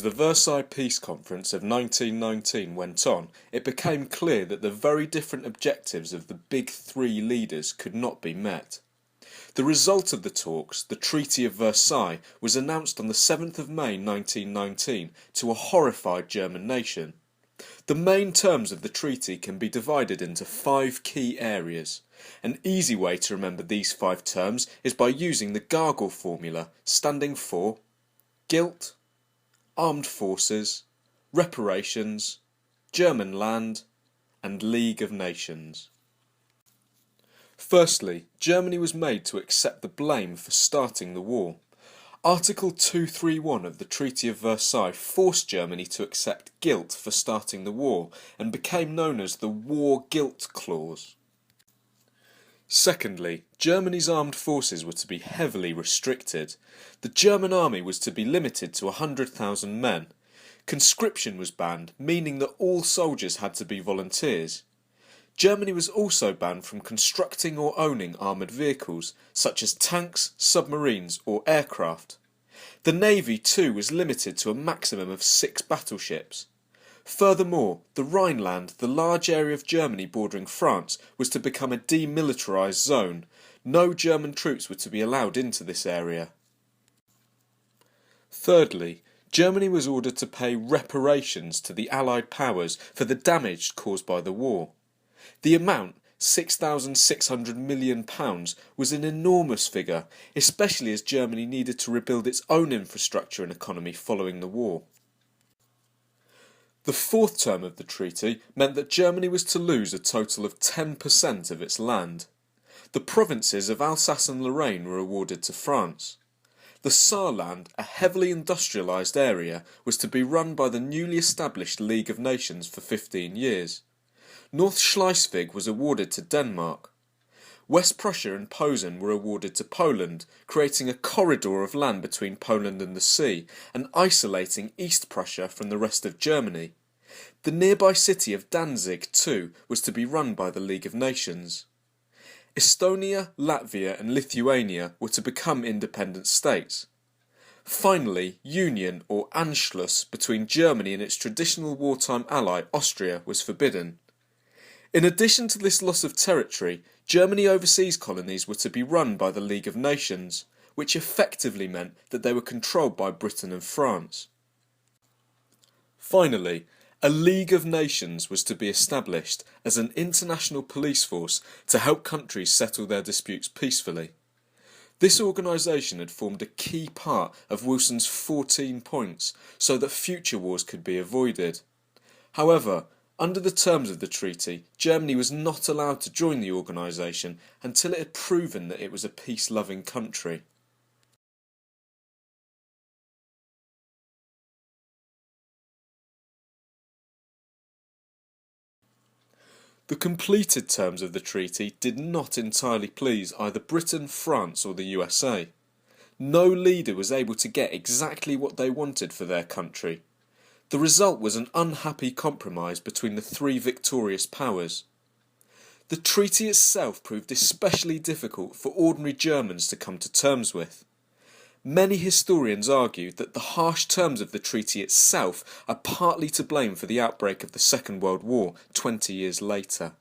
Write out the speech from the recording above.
As the Versailles Peace Conference of 1919 went on, it became clear that the very different objectives of the big three leaders could not be met. The result of the talks, the Treaty of Versailles, was announced on the 7th of May 1919 to a horrified German nation. The main terms of the treaty can be divided into 5 key areas. An easy way to remember these 5 terms is by using the Gargle formula, standing for guilt, armed forces, reparations, German land, and League of Nations. Firstly, Germany was made to accept the blame for starting the war. Article 231 of the Treaty of Versailles forced Germany to accept guilt for starting the war and became known as the War Guilt Clause. Secondly, Germany's armed forces were to be heavily restricted. The German army was to be limited to 100,000 men. Conscription was banned, meaning that all soldiers had to be volunteers. Germany was also banned from constructing or owning armoured vehicles, such as tanks, submarines or aircraft. The navy too was limited to a maximum of 6 battleships. Furthermore, the Rhineland, the large area of Germany bordering France, was to become a demilitarised zone. No German troops were to be allowed into this area. Thirdly, Germany was ordered to pay reparations to the Allied powers for the damage caused by the war. The amount, £6,600 million, was an enormous figure, especially as Germany needed to rebuild its own infrastructure and economy following the war. The 4th term of the treaty meant that Germany was to lose a total of 10% of its land. The provinces of Alsace and Lorraine were awarded to France. The Saarland, a heavily industrialised area, was to be run by the newly established League of Nations for 15 years. North Schleswig was awarded to Denmark. West Prussia and Posen were awarded to Poland, creating a corridor of land between Poland and the sea, and isolating East Prussia from the rest of Germany. The nearby city of Danzig, too, was to be run by the League of Nations. Estonia, Latvia and Lithuania were to become independent states. Finally, union or Anschluss between Germany and its traditional wartime ally Austria was forbidden. In addition to this loss of territory, Germany overseas colonies were to be run by the League of Nations, which effectively meant that they were controlled by Britain and France. Finally, a League of Nations was to be established as an international police force to help countries settle their disputes peacefully. This organisation had formed a key part of Wilson's 14 points so that future wars could be avoided. However, under the terms of the treaty, Germany was not allowed to join the organisation until it had proven that it was a peace-loving country. The completed terms of the treaty did not entirely please either Britain, France or the USA. No leader was able to get exactly what they wanted for their country. The result was an unhappy compromise between the 3 victorious powers. The treaty itself proved especially difficult for ordinary Germans to come to terms with. Many historians argued that the harsh terms of the treaty itself are partly to blame for the outbreak of the Second World War 20 years later.